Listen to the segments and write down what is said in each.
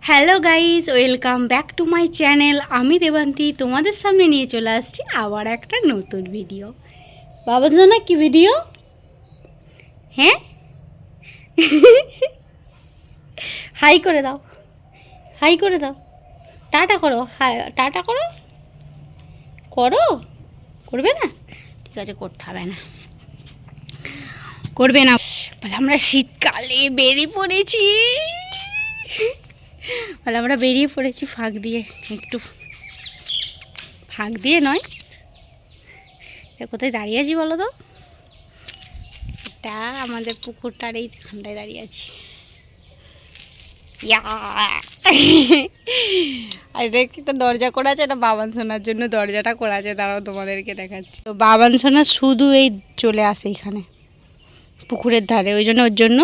Hello guys, welcome back to my channel. আমি দেবান্তি তোমাদের সামনে নিয়ে চলে আসছি আবার একটা নতুন ভিডিও। বাবাঞ্জনা কি ভিডিও? হ্যাঁ, হাই করে দাও, হাই করে দাও, টাটা করো, হাই টাটা করো, করো, করবে না? ঠিক আছে, করতে হবে না, করবে না। বলে আমরা শীতকালে বেরিয়ে পড়েছি, বলে আমরা বেরিয়ে পড়েছি ফাঁক দিয়ে, একটু ফাঁক দিয়ে নয়, কোথায় দাঁড়িয়ে আছি বলো তো? এটা আমাদের পুকুরটার এইখানটায় দাঁড়িয়ে আছি। আর এটা একটা দরজা করা আছে, এটা বাবান সোনার জন্য দরজাটা করা আছে, তারাও তোমাদেরকে দেখাচ্ছি। তো বাবান সোনা শুধু এই চলে আসে এখানে পুকুরের ধারে, ওই জন্য ওর জন্য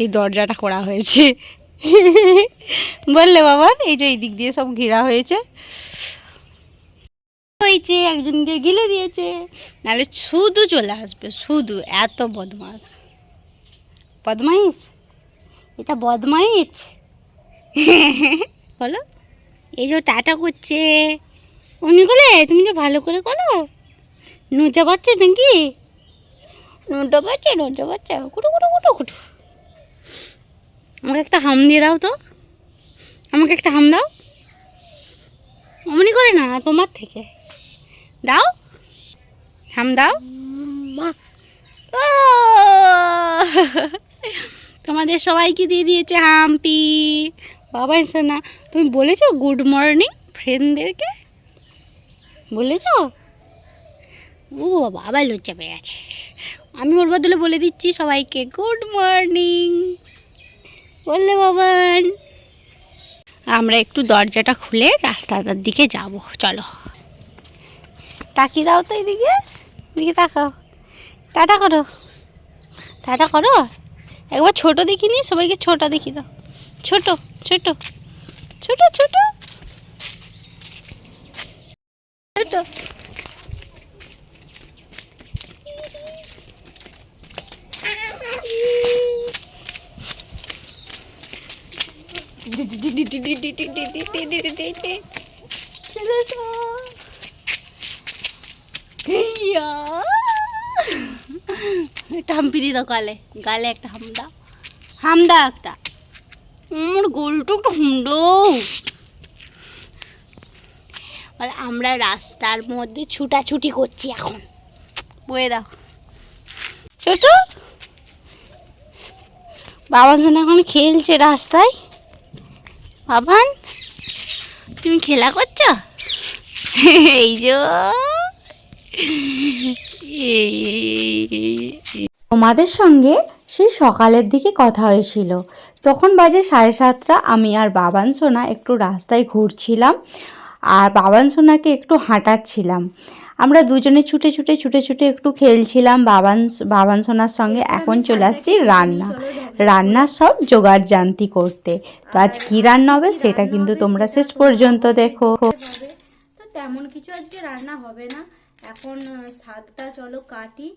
এই দরজাটা করা হয়েছে। বললে বাবান, এই যে এই দিক দিয়ে সব ঘেরা হয়েছে, হয়েছে একজনকে গিলে দিয়েছে, নাহলে শুধু চলে আসবে, শুধু। এত বদমাস, বদমাইশ, এটা বদমাইশ। বলো, এই যে টাটা করছে উনি, বলে তুমি যে ভালো করে করো, নোজা পাচ্ছে নাকি? নোটা পাচ্ছে, নোটা পাচ্ছে, কুটু কুটু কুটু কুটু। আমাকে একটা হাম দিয়ে দাও তো, আমাকে একটা হাম দাও। অমনি করে না, তোমার থেকে দাও, হাম দাও। তোমাদের সবাইকে দিয়ে দিয়েছে হাম্পি। বাবা সোনা, তুমি বলেছো গুড মর্নিং ফ্রেন্ডদেরকে? বলেছো? ও বাবা, আবার লজ্জা পেয়ে গেছে। আমি ওর বদলে বলে দিচ্ছি সবাইকে গুড মর্নিং, বললে বাবান। আমরা একটু দরজাটা খুলে রাস্তাটার দিকে যাব, চলো। তাকিয়ে দাও তো এইদিকে, এদিকে তাকাও, টাটা করো, টাটা করো। একবার ছোট দেখিনি, সবাইকে ছোট দেখি দাও, ছোট ছোট ছোট ছোট ছোট। একটা হাম্পি দিয়ে দাও গালে, গালে একটা হামদা, হামদা একটা। ওর গোলটা একটা হুন্ডো। বলে আমরা রাস্তার মধ্যে ছুটাছুটি করছি এখন, বয়ে দাও ছোট। বাবার জন্য এখন খেলছে রাস্তায়। বাবান, তুমি খেলা করছো? এই যে তোমাদের সঙ্গে সেই সকালের দিকে কথা হয়েছিল, তখন বাজে 7:30। আমি আর বাবান সোনা একটু রাস্তায় ঘুরছিলাম আর বাবান সোনাকে একটু হাঁটাচ্ছিলাম। আমরা দুজনে ছুটে ছুটে ছুটে ছুটে একটু খেলছিলাম বাবান সোনার সঙ্গে। এখন চলে আসছি রান্নার সব জোগাড় জান্তি করতে। তো আজ কি রান্না হবে সেটা কিন্তু তোমরা শেষ পর্যন্ত দেখো। তো তেমন কিছু আজকে রান্না হবে না। এখন শাকটা চলো কাটি,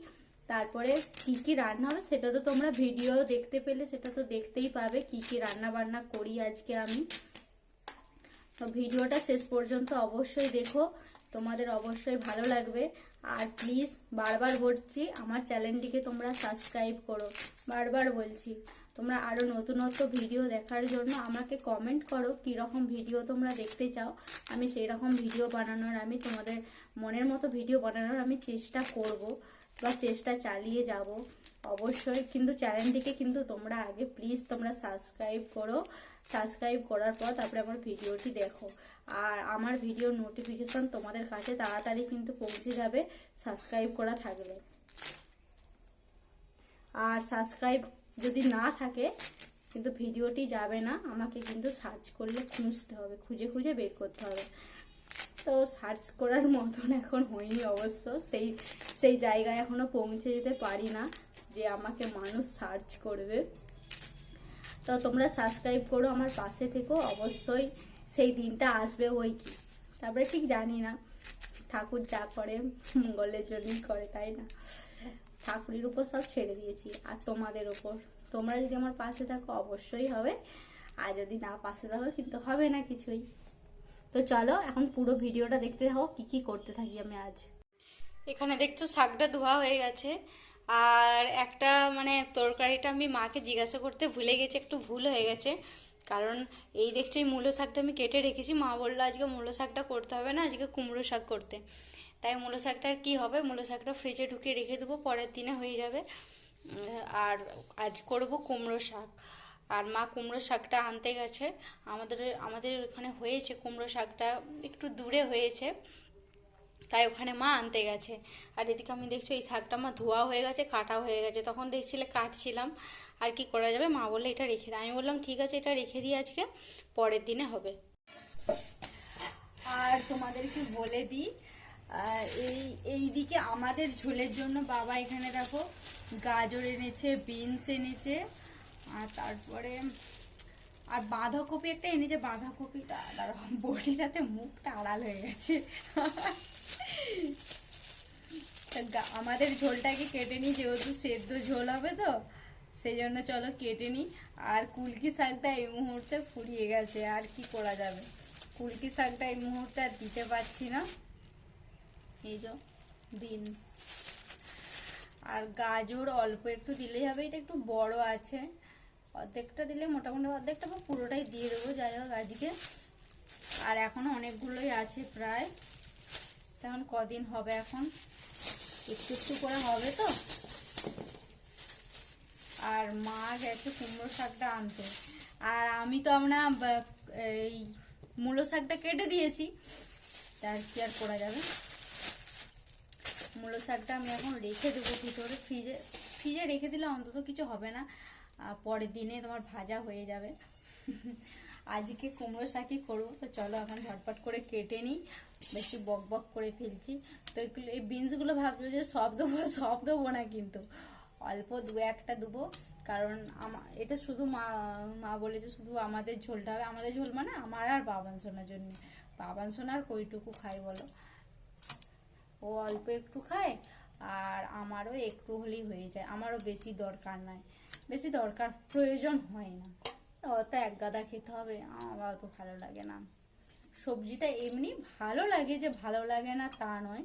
তারপরে কি কি রান্না হবে সেটা তো তোমরা ভিডিও দেখতে পেলে, সেটা তো দেখতেই পাবে কি কি রান্না বান্না করি আজকে আমি। তো ভিডিওটা শেষ পর্যন্ত অবশ্যই দেখো, তোমাদের অবশ্যই ভালো লাগবে। আর প্লিজ বারবার বলছি, আমার চ্যানেলটিকে তোমরা সাবস্ক্রাইব করো, বারবার বলছি। তোমরা আরও নতুনত্ব ভিডিও দেখার জন্য আমাকে কমেন্ট করো কীরকম ভিডিও তোমরা দেখতে চাও, আমি সেই রকম ভিডিও বানানোর, আমি তোমাদের মনের মতো ভিডিও বানানোর আমি চেষ্টা করব বা চেষ্টা চালিয়ে যাব অবশ্যই। কিন্তু চ্যানেলটিকে কিন্তু তোমরা আগে প্লিজ তোমরা সাবস্ক্রাইব করো, সাবস্ক্রাইব করার পর তারপরে আমার ভিডিওটি দেখো। আর আমার ভিডিওর নোটিফিকেশন তোমাদের কাছে তাড়াতাড়ি কিন্তু পৌঁছে যাবে সাবস্ক্রাইব করা থাকলে। আর সাবস্ক্রাইব যদি না থাকে কিন্তু ভিডিওটি যাবে না, আমাকে কিন্তু সার্চ করলে খুঁজতে হবে, খুঁজে খুঁজে বের করতে হবে। তো সার্চ করার মতন এখন হয়নি অবশ্য, সেই জায়গায় এখনো পৌঁছে যেতে পারি না যে আমাকে মানুষ সার্চ করবে। তো তোমরা সাবস্ক্রাইব করো, আমার পাশে থেকো, অবশ্যই সেই দিনটা আসবে। ওই কি তারপরে ঠিক জানি না, ঠাকুর যা করে মঙ্গলের জন্যই করে, তাই না? ঠাকুরের উপর সব ছেড়ে দিয়েছি আর তোমাদের ওপর। তোমরা যদি আমার পাশে থাকো অবশ্যই হবে। আর যদি না পাশে থাকো কিন্তু হবে না কিছুই। তো চলো এখন পুরো ভিডিওটা দেখতে থাকো কি কি করতে থাকি আমি আজ। এখানে দেখছো শাকটা ধোয়া হয়ে গেছে, আর একটা মানে তরকারিটা আমি মাকে জিজ্ঞাসা করতে ভুলে গেছি, একটু ভুল হয়ে গেছে। কারণ এই দেখছো এই মূলো শাকটা আমি কেটে রেখেছি, মা বললো আজকে মূলো শাকটা করতে হবে না, আজকে কুমড়ো শাক করতে। তাই মূলো শাকটা আর কী হবে, মূলো শাকটা ফ্রিজে ঢুকিয়ে রেখে দেবো, পরের দিনে হয়ে যাবে। আর আজ করব কুমড়ো শাক। আর মা কুমড়ো শাকটা আনতে গেছে, আমাদের আমাদের ওখানে হয়েছে কুমড়ো শাকটা, একটু দূরে হয়েছে, তাই ওখানে মা আনতে গেছে। আর এদিকে আমি দেখছো এই শাকটা আমার ধোয়া হয়ে গেছে, কাটা হয়ে গেছে, তখন দেখছিলে কাটছিলাম। আর কি করা যাবে, মা বললে এটা রেখে দিই, আমি বললাম ঠিক আছে এটা রেখে দিই, আজকে পরের দিনে হবে। আর তোমাদেরকে বলে দিই, এই দিকে আমাদের ঝোলের জন্য বাবা এখানে দেখো গাজর এনেছে, বিনস এনেছে, আর তারপরে আর বাঁধাকপি একটা এনেছে। বাঁধাকপিটা বটিটাতে মুখটা আড়াল হয়ে গেছে। আমাদের ঝোলটাকে কেটে নিই, যেহেতু সেদ্ধ ঝোল হবে তো সেই জন্য চলো কেটে নিই। আর কুলকি শাকটা এই মুহূর্তে ফুরিয়ে গেছে, আর কি করা যাবে, কুলকি শাকটা এই মুহূর্তে আর দিতে পারছি না। এই যে বিনস আর গাজর অল্প একটু দিলেই হবে, এটা একটু বড় আছে, অর্ধেকটা দিলে মোটামুটি অর্ধেকটা বা পুরোটাই দিয়ে দেবো যাই হোক আজকে। আর এখনো অনেকগুলোই আছে প্রায়, তখন কদিন হবে, এখন একটু একটু করে হবে তো। আর মা গেছে কুমড়ো শাকটা আনতে, আর আমি তো আমরা এই মূলো শাকটা কেটে দিয়েছি, তার কি আর করা যাবে। মূলো শাকটা আমি এখন রেখে দেবো ভিতরে, ফ্রিজে ফ্রিজে রেখে দিলে অন্তত কিছু হবে না, পরের দিনে তোমার ভাজা হয়ে যাবে। আজকে কুমড়ো শাকই করবো, তো চলো এখন ঝটপট করে কেটে নিই, বেশি বক বক করে ফেলছি। তো এই বিনসগুলো ভাবছো যে সব দেবো না, কিন্তু অল্প দু একটা দেবো, কারণ এটা শুধু মা বলেছে শুধু আমাদের ঝোলটা হবে, আমাদের ঝোল মানে আমার আর বাবান সোনার জন্য। বাবান সোনার কইটুকু খাই বলো, ও অল্প একটু খায়, আর আমারও একটু হলেই হয়ে যায়, আমারও বেশি দরকার নাই, বেশি দরকার প্রয়োজন হয় না, অত এক গাদা খেতে হবে আমার তো ভালো লাগে না। সবজিটা এমনি ভালো লাগে, যে ভালো লাগে না তা নয়,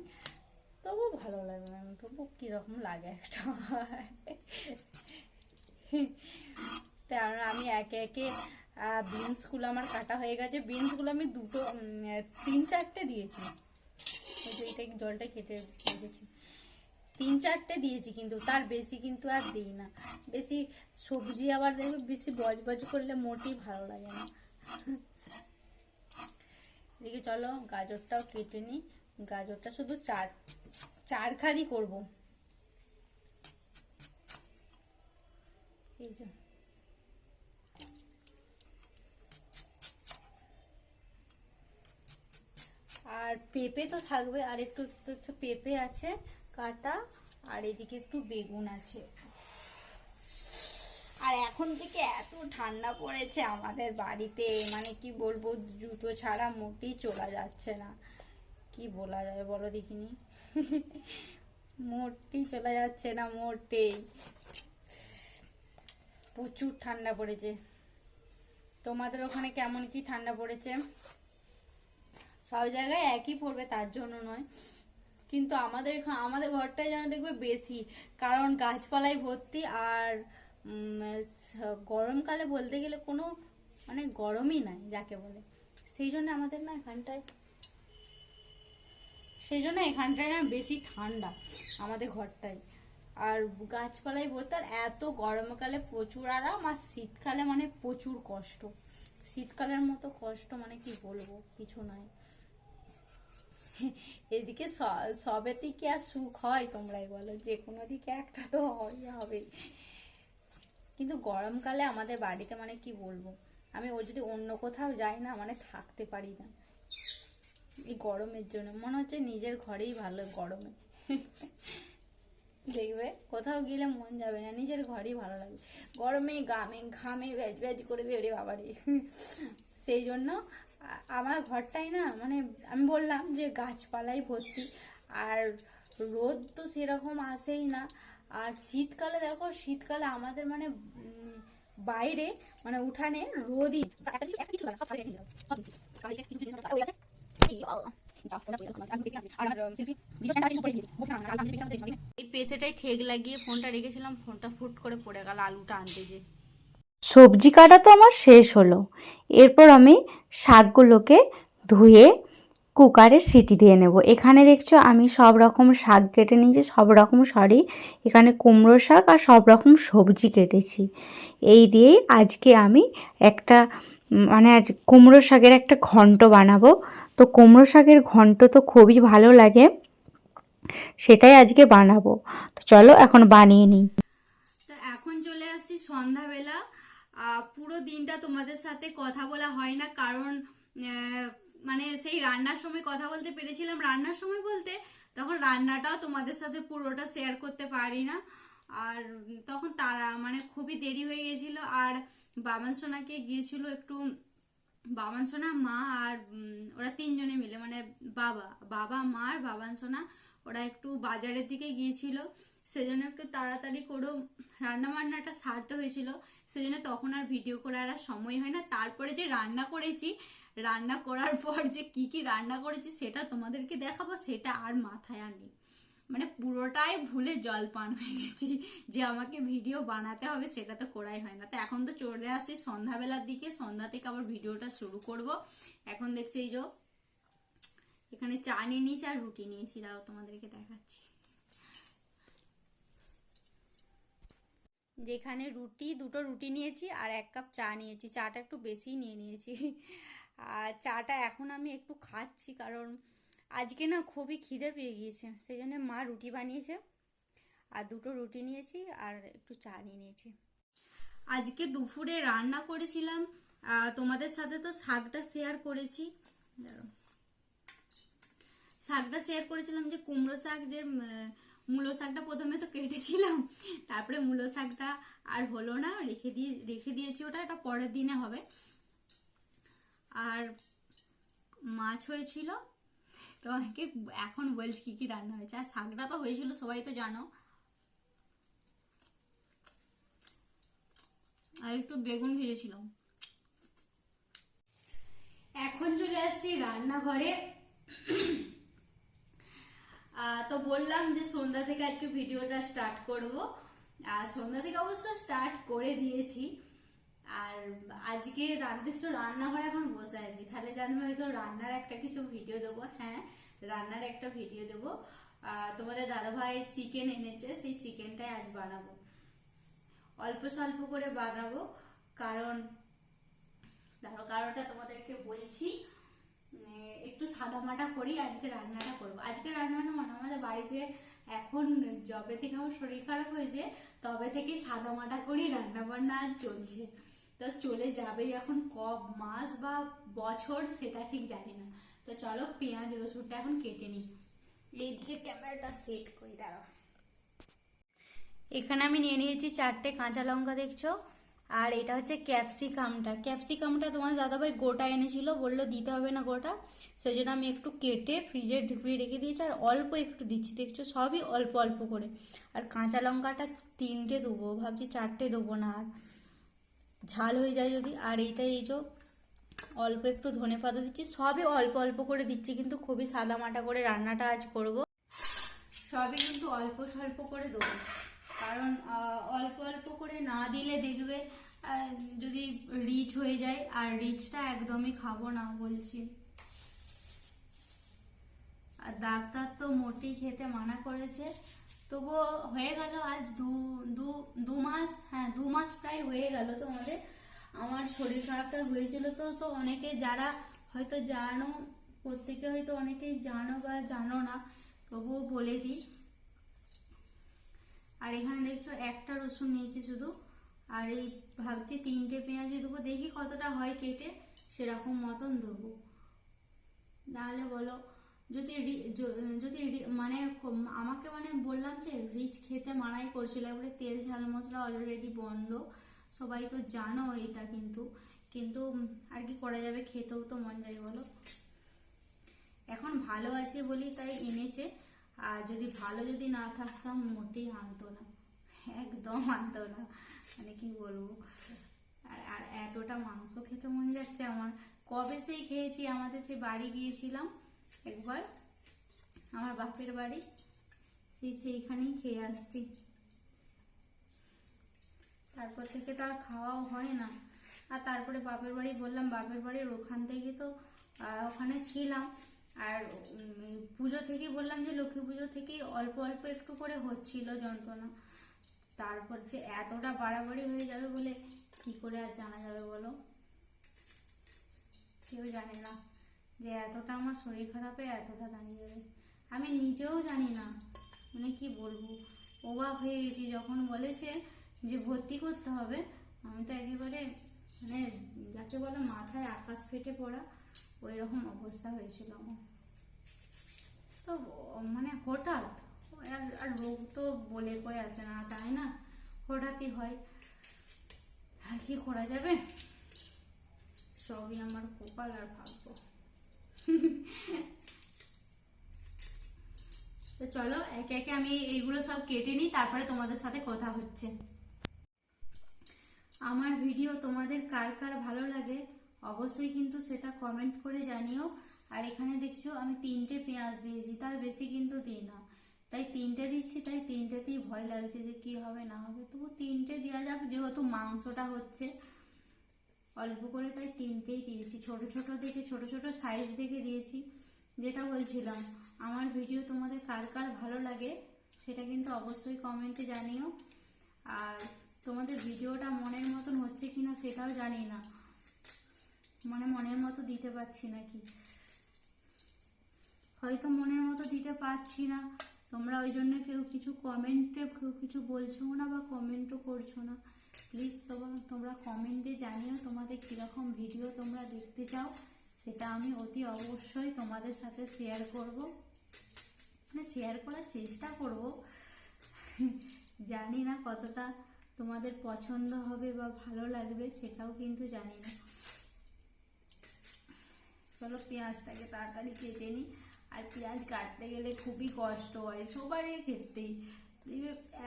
তবু ভালো লাগে না, তবু কিরকম লাগে একটা। কারণ আমি একে একে বিনসগুলো আমার কাটা হয়ে গেছে, বিনসগুলো আমি তিন চারটে দিয়েছি, এইটা জলটা কেটে রেখেছি, তিন চারটে দিয়েছি, কিন্তু তার বেশি কিন্তু আর দিই না, বেশি সবজি আবার দেখবে বেশি বজবজ করলে মোটেই ভালো লাগে না। এদিকে চলো গাজরটাও কেটে নিই, গাজরটা শুধু চারখানি করবো। এই যে আর পেঁপে তো থাকবে, আর একটু একটু পেঁপে আছে কাটা, আর এদিকে একটু বেগুন আছে। আর এখন থেকে এত ঠান্ডা পড়েছে আমাদের বাড়িতে, মানে কি বলবো, জুতো ছাড়া মোটেই চলা যাচ্ছে না, কি বলা যাবে বলো দেখিনি। মোটেই চলা যাচ্ছে না, মোটেই, প্রচুর ঠান্ডা পড়েছে। তোমাদের ওখানে কেমন কি ঠান্ডা পড়েছে? সব জায়গায় একই পড়বে তার জন্য নয়, কিন্তু আমাদের ঘরটাই যেন দেখবে বেশি, কারণ গাছপালায় ভর্তি। আর গরমকালে বলতে গেলে কোনো মানে গরমই নাই যাকে বলে, সেই জন্য আমাদের না এখানটায় না বেশি ঠান্ডা আমাদের ঘরটাই। আর গাছপালায় ভর্তি, আর এত গরমকালে প্রচুর আরাম, আর শীতকালে মানে প্রচুর কষ্ট, শীতকালের মতো কষ্ট মানে কি বলবো, কিছু নয়। এদিকে সবেতেই কি আর সুখ হয় তোমরাই বলো, যে কোনো দিকে একটা তো হবে। কিন্তু গরমকালে আমাদের বাড়িতে মানে কি বলবো, আমি ও যদি অন্য কোথাও যাই না মানে থাকতে পারি না, এই গরমের জন্য মনে হচ্ছে নিজের ঘরেই ভালো গরমে। দেখবে কোথাও গেলে মন যাবে না, নিজের ঘরেই ভালো লাগবে, গরমে ঘামে ভ্যাজ ভ্যাজ করে বেড়ে বাবারে। সেই জন্য আমার ঘরটাই না মানে আমি বললাম যে গাছপালাই ভর্তি, আর রোদ তো সেরকম আসেই না। আর শীতকালে দেখো, শীতকালে আমাদের মানে বাইরে মানে উঠানে রোদই এই পেঁচেটাই ঠেক লাগিয়ে ফোনটা রেখেছিলাম, ফোনটা ফুট করে পড়ে গেল আলুটা আনতে যে। সবজি কাটা তো আমার শেষ হলো। এরপর আমি শাকগুলোকে ধুয়ে কুকারে সিটি দিয়ে নেব। এখানে দেখছো আমি সব রকম শাক কেটে নিয়েছি, সব রকম সরি এখানে কুমড়ো শাক আর সব রকম সবজি কেটেছি। এই দিয়েই আজকে আমি একটা মানে আজ কুমড়ো শাকের একটা ঘন্ট বানাবো। তো কুমড়ো শাকের ঘন্ট তো খুবই ভালো লাগে, সেটাই আজকে বানাবো। তো চলো এখন বানিয়ে নিই। তো এখন চলে আসছি সন্ধ্যাবেলা। পুরো দিনটা তোমাদের সাথে কথা বলা হয় না, কারণ মানে সেই রান্নার সময় কথা বলতে পেরেছিলাম, রান্নার সময় বলতে তখন রান্নাটাও তোমাদের সাথে পুরোটা শেয়ার করতে পারি না। আর তখন তারা মানে খুবই দেরি হয়ে গেছিল। আর বাবান সোনাকে গিয়েছিল একটু, বাবান সোনা মা আর ওরা তিনজনে মিলে মানে বাবা বাবা মা আর বাবান সোনা ওরা একটু বাজারের দিকে গিয়েছিল, সেজন্য একটু তাড়াতাড়ি করেও রান্না বান্নাটা সারতে হয়েছিল, সেজন্য তখন আর ভিডিও করার আর সময় হয় না। তারপরে যে রান্না করেছি, রান্না করার পর যে কি কি রান্না করেছি সেটা তোমাদেরকে দেখাবো, সেটা আর মাথায় আর নেই। মানে পুরোটাই ভুলে জলপান হয়ে গেছি যে আমাকে ভিডিও বানাতে হবে, সেটা তো করাই হয় না। তো এখন তো চলে আসি সন্ধ্যাবেলার দিকে, সন্ধ্যা থেকে আবার ভিডিওটা শুরু করব। এখন দেখছি এই যে এখানে চা নিয়ে নিয়েছি আর রুটি নিয়েছি, দাঁড়াও তোমাদেরকে দেখাচ্ছি। যেখানে দুটো রুটি নিয়েছি আর 1 কাপ চা নিয়েছি, চাটা একটু বেশি নিয়ে নিয়েছি। আর চাটা এখন আমি একটু খাচ্ছি, কারণ আজকে না খুবই খিদে পেয়ে গিয়েছে, সেই জন্য মা রুটি বানিয়েছে আর 2টো রুটি নিয়েছি আর একটু চা নিয়ে নিয়েছি। আজকে দুপুরে রান্না করেছিলাম, তোমাদের সাথে তো শাকটা শেয়ার করেছি, যে কুমড়ো শাক, যে মূলো শাকটা প্রথমে তো কেটেছিলাম, তারপরে মূলো শাকটা আর হলো না, রেখে দিয়েছি, এটা পরের দিনে হবে। আর মাছ হয়েছিল, তোমাকে এখন বলছি কি কি রান্না হয়েছে। আর শাকটা তো হয়েছিল সবাই তো জানো, আর একটু বেগুন ভেজেছিলাম। এখন চলে আসছি রান্নাঘরে। তো বললাম যে সন্ধ্যা থেকে আজকে ভিডিওটা স্টার্ট করব, আর সন্ধ্যা থেকে অবশ্য স্টার্ট করে দিয়েছি। আর আজকে দেখছো রান্নাঘরে এখন বসে আছি, তাহলে জানবে হয়তো রান্নার একটা কিছু ভিডিও দেবো। হ্যাঁ, রান্নার একটা ভিডিও দেবো। তোমাদের দাদাভাই চিকেন এনেছে, সেই চিকেনটাই আজ বানাবো, অল্প স্বল্প করে বানাবো, কারণ কারণটা তোমাদেরকে বলছি। একটু সাদামাটা করি আজকে রান্নাটা করবো। আজকে রান্নাটা মানে আমাদের বাড়িতে এখন যবে থেকে আমার শরীর খারাপ হয়েছে তবে থেকেই সাদামাটা করি রান্না বান্না চলছে। তো চলে যাবে এখন কব মাস বা বছর সেটা ঠিক জানি না। তো চলো পেঁয়াজ রসুনটা এখন কেটে নিই। এইদিকে ক্যামেরাটা সেট করি, দাঁড়াও। এখানে আমি নিয়ে নিয়েছি 4টে কাঁচা লঙ্কা, দেখছো। আর এটা হচ্ছে ক্যাপসিকামটা তোমার দাদাভাই গোটা এনেছিল, বললো দিতে হবে না গোটা, সেই জন্য আমি একটু কেটে ফ্রিজে ঢুকিয়ে রেখে দিয়েছি আর অল্প একটু দিচ্ছি, দেখছো সবই অল্প অল্প করে। আর কাঁচা লঙ্কাটা 3টে দেবো, ভাবছি 4টে দেবো না, আর ঝাল হয়ে যায় যদি। আর এইটা এই যে অল্প একটু ধনেপাতা দিচ্ছি, সবই অল্প অল্প করে দিচ্ছি, কিন্তু খুবই সাদামাটা করে রান্নাটা আজ করব। সবই কিন্তু অল্প স্বল্প করে দেবো, কারণ অল্প অল্প করে না দিলে দেখবে যদি রিচ হয়ে যায়, আর রিচটা একদমই খাবো না বলছি। আর ডাক্তার তো মোটেই খেতে মানা করেছে, তবুও হয়ে গেল আজ দু মাস, হ্যাঁ 2 মাস প্রায় হয়ে গেল। তো আমার শরীর খারাপটা হয়েছিল, তো অনেকে যারা হয়তো জানো, প্রত্যেকে হয়তো অনেকেই জানো বা জানো না, তবুও বলে দিই। আর এখানে দেখছো একটা রসুন নিয়েছি শুধু, আর এই ভাবছি 3টে পেঁয়াজি দেবো, দেখি কতটা হয় কেটে, সেরকম মতন দেবো। নাহলে বলো যদি মানে আমাকে মানে বললাম যে রিচ খেতে মানাই করছিল, এবারে তেল ঝাল মশলা অলরেডি বন্ধ, সবাই তো জানো এটা, কিন্তু আর কি করা যাবে, খেতেও তো মন যায় বলো। এখন ভালো আছে বলি তাই এনেছে, আর যদি ভালো যদি না থাকতাম মোটেই আনতো না। একদম আনতো না, মানে কি বলবো। আর আর এতটা মাংস খেতে মন যাচ্ছে আমার। কবে সেই খেয়েছি, আমাদের সেই বাড়ি গিয়েছিলাম একবার, আমার বাপের বাড়ি, সেইখানেই খেয়ে আসছি। তারপর থেকে তো আর খাওয়াও হয় না। আর তারপরে বাপের বাড়ি বললাম, বাপের বাড়ির ওখান থেকে তো ওখানে ছিলাম। আর পুজো থেকেই বললাম যে লক্ষ্মী পুজো থেকেই অল্প অল্প একটু করে হচ্ছিল যন্ত্রণা। তারপর যে এতটা বাড়াবাড়ি হয়ে যাবে বলে কি করে আর জানা যাবে বলো? কেউ জানে না যে এতটা আমার শরীর খারাপে এতটা দাঁড়িয়ে যাবে। আমি নিজেও জানি না, মানে কি বলবো, অবাক হয়ে গেছি যখন বলেছে যে ভর্তি করতে হবে। আমি তো একেবারে মানে যাকে বলে মাথায় আকাশ ফেটে পড়া, ওই রকম অবস্থা হয়েছিল আমার। তো মানে হঠাৎ, আর রোগ তো বলে কয়ে আসে না, তাই না? হঠাৎই হয়, আর কি করা যাবে? সবই আমার কপাল আর ভাগ্য। তো চলো একে একে আমি এইগুলো সব কেটে নিই, তারপরে তোমাদের সাথে কথা হচ্ছে। আমার ভিডিও তোমাদের কার কার ভালো লাগে অবশ্যই কিন্তু সেটা কমেন্ট করে জানিও। আর এখানে দেখছো আমি 3টে পেঁয়াজ দিয়েছি, তার বেশি কিন্তু দিই না। তাই 3টে দিচ্ছি, তাই 3টেতেই ভয় লাগছে যে কি হবে না হবে, তবু 3টে দেওয়া যাক, যেহেতু মাংসটা হচ্ছে অল্প করে, তাই 3টেই দিয়েছি। ছোট ছোট দেখে, ছোট ছোট সাইজ দেখে দিয়েছি। যেটা বলছিলাম, আমার ভিডিও তোমাদের কার কার ভালো লাগে সেটা কিন্তু অবশ্যই কমেন্টে জানিও। আর তোমাদের ভিডিওটা মনের মতন হচ্ছে কিনা সেটাও জানি না, মানে মনের মতো দিতে পারছি নাকি, হয়তো মনের মতো দিতে পারছি না। তোমরা ওই জন্য কেউ কিছু কমেন্টে কেউ কিছু বলছো না বা কমেন্টও করছো না। প্লিজ তোমরা কমেন্টে জানিও তোমাদের কীরকম ভিডিও তোমরা দেখতে চাও, সেটা আমি অতি অবশ্যই তোমাদের সাথে শেয়ার করব, মানে শেয়ার করার চেষ্টা করব। জানি না কতটা তোমাদের পছন্দ হবে বা ভালো লাগবে, সেটাও কিন্তু জানি না। চলো পেঁয়াজটাকে তাড়াতাড়ি কেটে নিই। আর পেঁয়াজ কাটতে গেলে খুবই কষ্ট হয় সবারই ক্ষেত্রেই,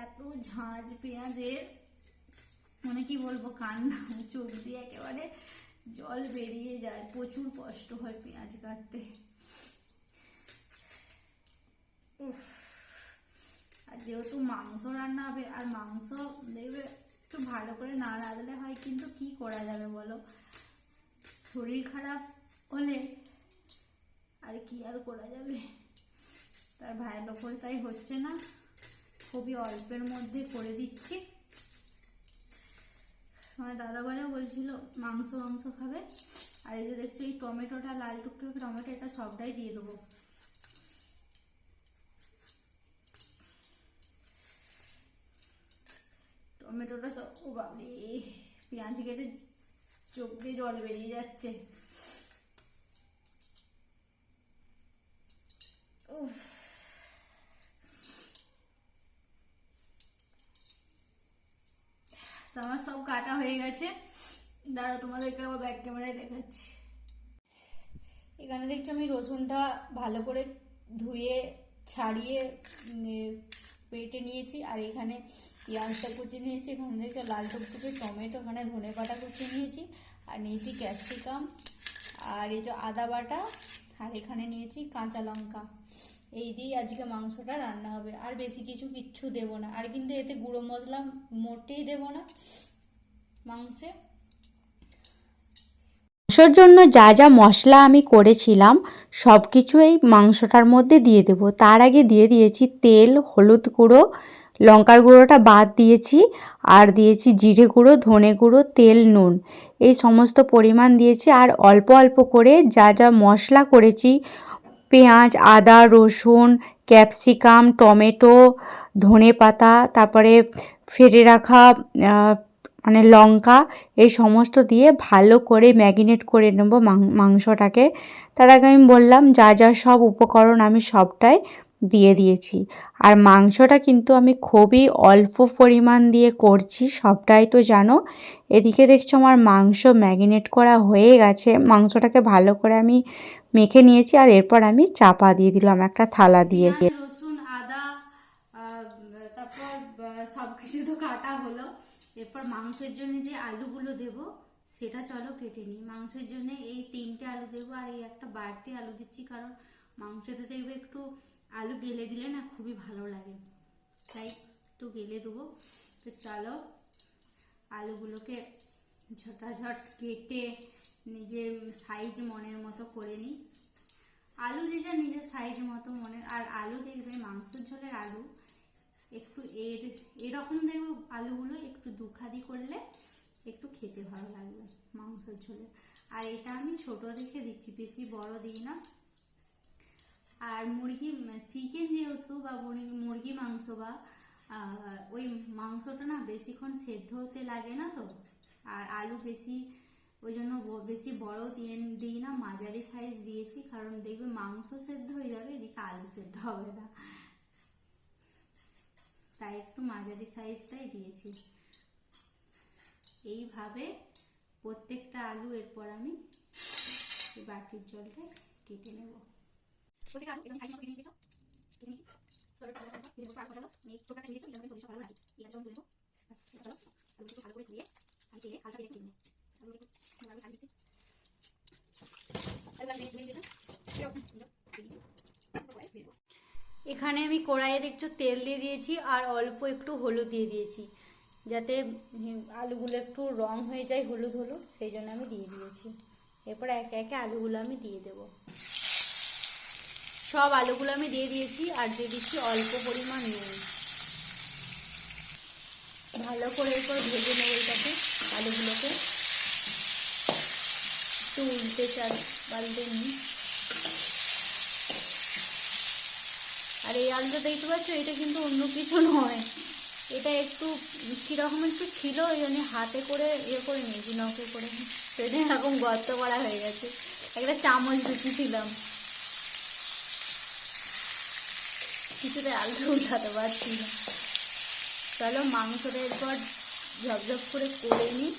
এত ঝাঁঝ পেঁয়াজের, মানে কি বলবো, কান্না চোখ দিয়ে একেবারে জল বেরিয়ে যায়, প্রচুর কষ্ট হয় পেঁয়াজ কাটতে। আর যেহেতু মাংস রান্না হবে, আর মাংস দেখবে একটু ভালো করে না রাঁধলে হয়, কিন্তু কি করা যাবে বলো, শরীর খারাপ হলে আর কি আর করা যাবে। তার ভাইয়ের ওপর তাই হচ্ছে না, খুবই অল্পের মধ্যে করে দিচ্ছি। আমার দাদাভাইও বলছিল মাংস খাবে। আর এই যে দেখছো এই টমেটোটা, লাল টুকটুকে টমেটো, এটা সবটাই দিয়ে দেবো। টমেটোটা সব, ও বাবরে, পেঁয়াজ কেটে চোখ দিয়ে জল বেরিয়ে যাচ্ছে। উফ, তো আমার সব কাটা হয়ে গেছে, দাঁড়া তোমাদেরকে আবার ব্যাক ক্যামেরায় দেখাচ্ছি। এখানে দেখছো আমি রসুনটা ভালো করে ধুয়ে ছাড়িয়ে পেটে নিয়েছি। আর এখানে পেঁয়াজটা কুচি নিয়েছি, এখানে দেখছো লাল টুকটুকে টমেটো, এখানে ধনে পাতা কুচিয়ে নিয়েছি, আর নিয়েছি ক্যাপসিকাম, আর এই যে আদা বাটা, আর এখানে নিয়েছি কাঁচা লঙ্কা। এই দিয়ে আজকে মাংসটা রান্না হবে, আর বেশি কিচ্ছু দেবো না। আর কিন্তু এতে গুঁড়ো মশলা মোটেই দেবো না মাংসে। মাংসর জন্য যা যা মশলা আমি করেছিলাম সব কিছু এই মাংসটার মধ্যে দিয়ে দেব। তার আগে দিয়ে দিয়েছি তেল, হলুদ গুঁড়ো, লঙ্কার গুঁড়োটা বাদ দিয়েছি, আর দিয়েছি জিরে গুঁড়ো, ধনে গুঁড়ো, তেল, নুন, এই সমস্ত পরিমাণ দিয়েছি। আর অল্প অল্প করে যা যা মশলা করেছি, পেঁয়াজ, আদা, রসুন, ক্যাপসিকাম, টমেটো, ধনে পাতা, তারপরে ফেটে রাখা মানে লঙ্কা, এই সমস্ত দিয়ে ভালো করে ম্যারিনেট করে নেব মাংসটাকে। তার আগে আমি বললাম যা যা সব উপকরণ আমি সবটাই দিয়ে দিয়েছি। আর মাংসটা কিন্তু আমি খুবই অল্প পরিমাণ দিয়ে করছি, সবটাই তো জানো। এদিকে দেখছো আমার মাংস ম্যারিনেট করা হয়ে গেছে, মাংসটাকে ভালো করে আমি মেখে নিয়েছি। আর এরপর আমি চাপা দিয়ে দিলাম একটা থালা দিয়ে। রসুন, আদা, তারপর সবকিছু তো এরপর মাংসের জন্য যে আলুগুলো দেব সেটা চলো কেটে নিই। মাংসের জন্য এই 3টে আলু দেবো, আর এই একটা বাড়তি আলু দিচ্ছি কারণ মাংসতে দেখবে একটু আলু গেলে দিলে না খুবই ভালো লাগে, তাই একটু গেলে দেবো। তো চলো আলুগুলোকে ঝটাঝট কেটে নিজের সাইজ মনের মতো করে নিই। আলু যে যা নিজের সাইজ মতো মনে, আর আলু দেখবে মাংসের ঝোলের আলু একটু এরকম দেখবো আলুগুলো একটু দুখাদি করলে একটু খেতে ভালো লাগবে মাংসের ঝোলে। আর এটা আমি ছোট দেখে দিচ্ছি, বেশি বড় দিই না। আর মুরগি চিকেন যেহেতু বা মুরগি মাংস বা ওই মাংসটা না বেশিক্ষণ সেদ্ধ হতে লাগে না তো, আর আলু বেশি ওই জন্য বেশি বড় দিই না, মাঝারি সাইজ দিয়েছি কারণ দেখবে মাংস সেদ্ধ হয়ে যাবে, এদিকে আলু সেদ্ধ হবে না, তাই একটু মাঝারি সাইজটাই দিয়েছি। এইভাবে প্রত্যেকটা আলু এরপর আমি বাটির জলটা কেটে নেব। প্রত্যেকটা আলু একদম সাইজ মতো কেটে নিয়েছি, কেটে নিয়েছি। চলো ভেজে আর কষালো এই ছোটটা ভেজেছি, যেমন সরিষা ভালো রাখি এই আলু তুলে নেবো। চলো আলুগুলো ভালো করে ধুয়ে আমি তেলে হালকা দিয়ে দিই। আলুগুলো আলু ছাড়িয়ে দিচ্ছি, এখানে আমি কড়াইয়ে দেখছো তেল দিয়ে দিয়েছি আর অল্প একটু হলুদ দিয়ে দিয়েছি, যাতে আলুগুলো একটু রং হয়ে যায় হলুদ হলুদ, সেই জন্য আমি দিয়ে দিয়েছি। এরপর একে একে আলুগুলো আমি দিয়ে দেব। সব আলুগুলো আমি দিয়ে দিয়েছি আর দিয়ে দিচ্ছি অল্প পরিমাণ নুন। ভালো করে এরপর ভেজে নেব এটাকে, আলুগুলোকে একটু উল্টে পাল্টে নিই। আর এই আলুটা দেখতে পাচ্ছ, এটা কিন্তু অন্য কিছু নয়, এটা একটু কীরকম একটু ছিল, ওই জন্য হাতে করে করে নিয়েছি, নখে করে, সেটা এরকম গর্ত করা হয়ে গেছে। একটা চামচ ঢুকিয়েছিলাম, কিছুতে আলু উঠাতে পারছি না। চলো মাংসটা এরপর ঝপঝপ করে নিই।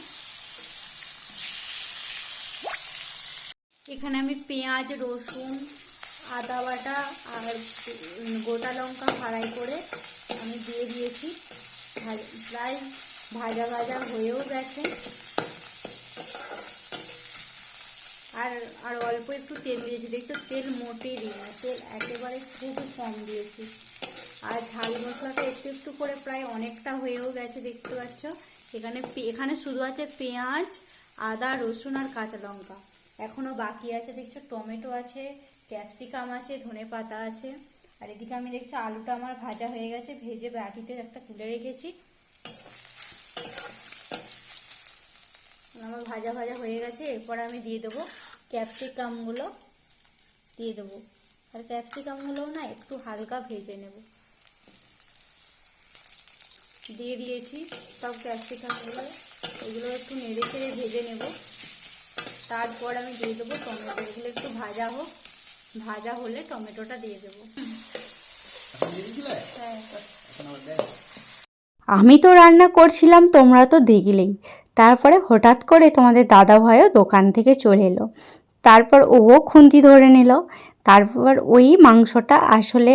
এখানে আমি পেঁয়াজ, রসুন, আদা বাটা আর গোটা লঙ্কা ফ্রাই করে আমি দিয়ে দিয়েছি। প্রায় ভাজা ভাজা হয়েও গেছে। আর আর অল্প একটু তেল দিয়েছি, দেখছো তেল মোটেই দিই না, তেল একেবারে খুবই কম দিয়েছি। আর ঝাল মশলাটা একটু একটু করে প্রায় অনেকটা হয়েও গেছে, দেখতে পাচ্ছ। এখানে শুধু আছে পেঁয়াজ, আদা, রসুন আর কাঁচা লঙ্কা, এখনও বাকি আছে দেখছো টমেটো আছে, ক্যাপসিকাম আছে, ধনেপাতা আছে। আর এদিকে আমি দেখছি আলুটা আমার ভাজা হয়ে গেছে, ভেজে বাটিতে একটা তুলে রেখেছি। আমার ভাজা ভাজা হয়ে গেছে, এরপর আমি দিয়ে দেবো ক্যাপসিকামগুলো দিয়ে দেবো। আর ক্যাপসিকামগুলোও না একটু হালকা ভেজে নেব। দিয়ে দিয়েছি সব ক্যাপসিকামগুলো, এগুলো একটু নেড়ে চেড়ে ভেজে নেব। তারপর আমি দিয়ে দেবো টমেটো, এগুলো একটু ভাজা হোক, ভাজা হলে টমেটোটা দিয়ে দেবো। হ্যাঁ, আমি তো রান্না করছিলাম, তোমরা তো দেখলেই। তারপরে হঠাৎ করে তোমাদের দাদা ভাইও দোকান থেকে চলে এলো, তারপর ও খুন্তি ধরে নিল। তারপর ওই মাংসটা আসলে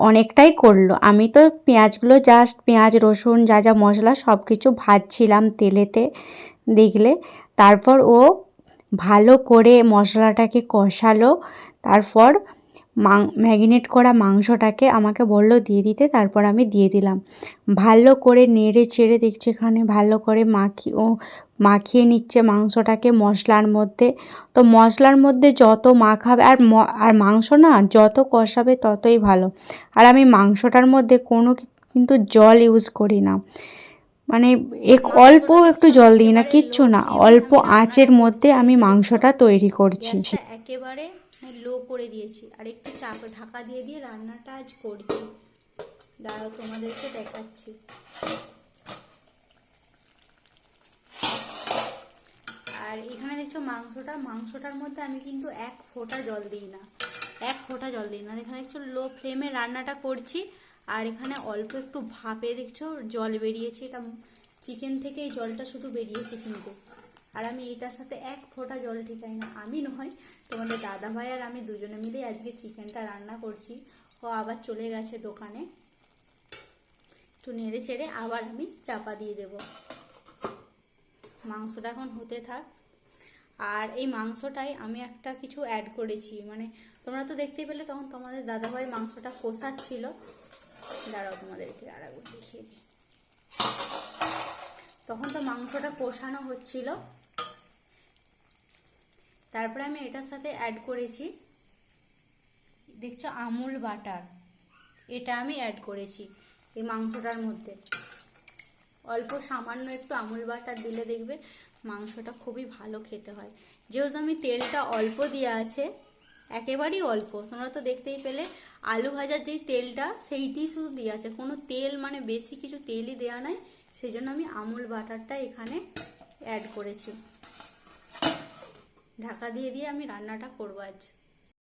অনেকটাই করলো। আমি তো পেঁয়াজগুলো জাস্ট পেঁয়াজ রসুন যা যা মশলা সব কিছু ভাজছিলাম তেলেতে, দেখলে। তারপর ও ভালো করে মশলাটাকে কষালো, তারপর ম্যারিনেট করা মাংসটাকে আমাকে বললো দিয়ে দিতে, তারপর আমি দিয়ে দিলাম। ভালো করে নেড়ে চেড়ে দেখছি এখানে ভালো করে মাখিয়ে নিচ্ছে মাংসটাকে মশলার মধ্যে। তো মশলার মধ্যে যত মাখাবে আর মাংস না যত কষাবে ততই ভালো। আর আমি মাংসটার মধ্যে কোনো কিন্তু জল ইউজ করি না, মানে অল্প একটু জল দিই না, কিচ্ছু না, অল্প আঁচের মধ্যে আমি মাংসটা তৈরি করছি। একেবারে লো করে দিয়েছি আর একটু ঢাকা দিয়ে দিয়ে রান্নাটা আজ করছি। দাঁড়াও তোমাদেরকে দেখাচ্ছি। আর এখানে দেখছো মাংসটার মধ্যে আমি কিন্তু এক ফোঁটা জল দিই না, এখানে দেখছো লো ফ্লেমে রান্নাটা করছি। আর এখানে অল্প একটু ভাপে দেখছো জল বেরিয়েছে, এটা চিকেন থেকে এই জলটা শুধু বেরিয়েছে কিন্তু। আর আমি এটার সাথে এক ফোঁটা জল ঠিকাই না, আমি নয় তোমাদের দাদা ভাই আর আমি দুজনে মিলে আজকে চিকেনটা রান্না করছি। ও আবার চলে গেছে দোকানে, একটু নেড়ে চেড়ে আবার আমি চাপা দিয়ে দেবো। মাংসটা এখন হতে থাক। আর এই মাংসটাই আমি একটা কিছু অ্যাড করেছি, মানে তোমরা তো দেখতেই পেলে তখন তোমাদের দাদাভাই মাংসটা কষাচ্ছিল। দাঁড়াও তোমাদেরকে আর একবার দেখিয়ে দিই। তখন তো মাংসটা কষানো হচ্ছিল, তারপরে আমি এটার সাথে অ্যাড করেছি, দেখছো, আমুল বাটার। এটা আমি অ্যাড করেছি এই মাংসটার মধ্যে। অল্প সামান্য একটু আমুল বাটার দিলে দেখবে মাংসটা খুবই ভালো খেতে হয়। যেহেতু আমি তেলটা অল্প দেওয়া আছে, একেবারেই অল্প, তোমরা তো দেখতেই পেলে আলু ভাজার যেই তেলটা সেইটি শুধু দেওয়া আছে, কোনো তেল মানে বেশি কিছু তেলই দেওয়া নাই। সেই জন্য আমি আমুল বাটারটা এখানে অ্যাড করেছি। ঢাকা দিয়ে দিয়ে আমি রান্নাটা করবো আজ।